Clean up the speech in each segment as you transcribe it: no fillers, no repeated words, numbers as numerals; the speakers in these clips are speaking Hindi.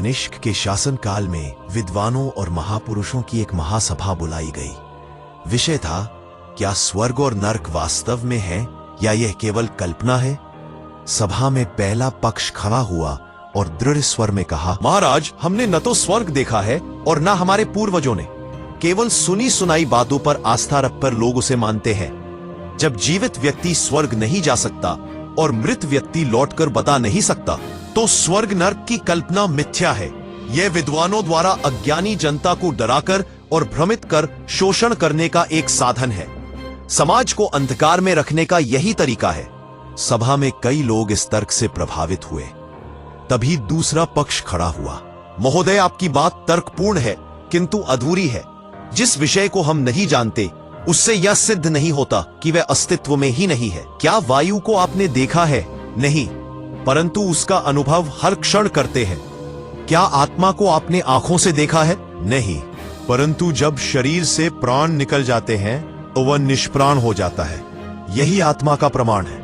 कनिष्क के शासनकाल में विद्वानों और महापुरुषों की एक महासभा बुलाई गई। विषय था, क्या स्वर्ग और नर्क वास्तव में है या यह केवल कल्पना है? सभा में पहला पक्ष खड़ा हुआ और दृढ़ स्वर में कहा, महाराज, हमने न तो स्वर्ग देखा है और न हमारे पूर्वजों ने। केवल सुनी सुनाई बातों पर आस्था रखकर लोग उसे मानते हैं। जब जीवित व्यक्ति स्वर्ग नहीं जा सकता और मृत व्यक्ति लौटकर बता नहीं सकता, तो स्वर्ग नर्क की कल्पना मिथ्या है। यह विद्वानों द्वारा अज्ञानी जनता को डराकर और भ्रमित कर शोषण करने का एक साधन है। समाज को अंधकार में रखने का यही तरीका है। सभा में कई लोग इस तर्क से प्रभावित हुए। तभी दूसरा पक्ष खड़ा हुआ। महोदय, आपकी बात तर्कपूर्ण है, किंतु अधूरी है। जिस विषय को हम नहीं जानते, उससे यह सिद्ध नहीं होता कि वह अस्तित्व में ही नहीं है। क्या वायु को आपने देखा है? नहीं, परंतु उसका अनुभव हर क्षण करते हैं। क्या आत्मा को आपने आंखों से देखा है? नहीं, परंतु जब शरीर से प्राण निकल जाते हैं तो वह निष्प्राण हो जाता है। यही आत्मा का प्रमाण है।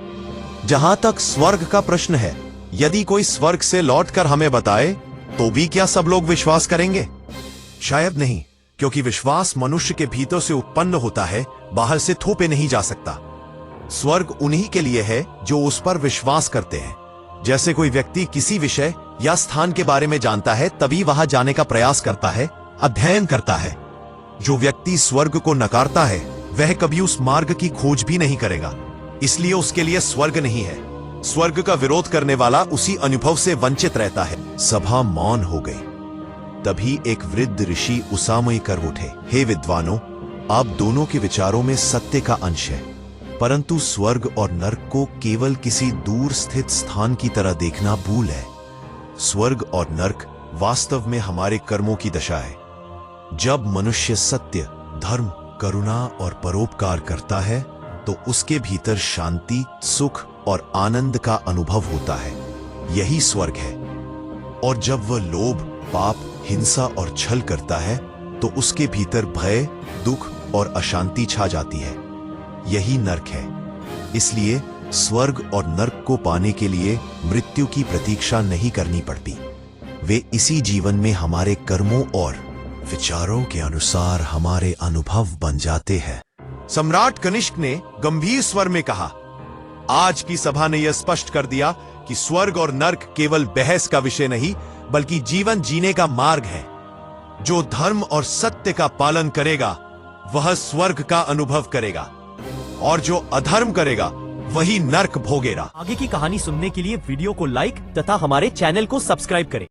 जहां तक स्वर्ग का प्रश्न है, यदि कोई स्वर्ग से लौटकर हमें बताए तो भी क्या सब लोग विश्वास करेंगे? शायद नहीं, क्योंकि विश्वास मनुष्य के भीतर से उत्पन्न होता है, बाहर से थोपे नहीं जा सकता। स्वर्ग उन्हीं के लिए है जो उस पर विश्वास करते हैं। जैसे कोई व्यक्ति किसी विषय या स्थान के बारे में जानता है, तभी वहां जाने का प्रयास करता है, अध्ययन करता है। जो व्यक्ति स्वर्ग को नकारता है, वह कभी उस मार्ग की खोज भी नहीं करेगा। इसलिए उसके लिए स्वर्ग नहीं है। स्वर्ग का विरोध करने वाला उसी अनुभव से वंचित रहता है। सभा मौन हो गई। तभी एक वृद्ध ऋषि उसामय कर उठे, हे विद्वानों, आप दोनों के विचारों में सत्य का अंश है, परंतु स्वर्ग और नर्क को केवल किसी दूर स्थित स्थान की तरह देखना भूल है। स्वर्ग और नर्क वास्तव में हमारे कर्मों की दशा है। जब मनुष्य सत्य, धर्म, करुणा और परोपकार करता है, तो उसके भीतर शांति, सुख और आनंद का अनुभव होता है। यही स्वर्ग है। और जब वह लोभ, पाप, हिंसा और छल करता है, तो उसके भीतर भय, दुख और अशांति छा जाती है। यही नर्क है। इसलिए स्वर्ग और नर्क को पाने के लिए मृत्यु की प्रतीक्षा नहीं करनी पड़ती। वे इसी जीवन में हमारे कर्मों और विचारों के अनुसार हमारे अनुभव बन जाते हैं। सम्राट कनिष्क ने गंभीर स्वर में कहा, आज की सभा ने यह स्पष्ट कर दिया कि स्वर्ग और नर्क केवल बहस का विषय नहीं, बल्कि जीवन जीने का मार्ग है। जो धर्म और सत्य का पालन करेगा, वह स्वर्ग का अनुभव करेगा, और जो अधर्म करेगा, वही नर्क भोगेगा। आगे की कहानी सुनने के लिए वीडियो को लाइक तथा हमारे चैनल को सब्सक्राइब करें।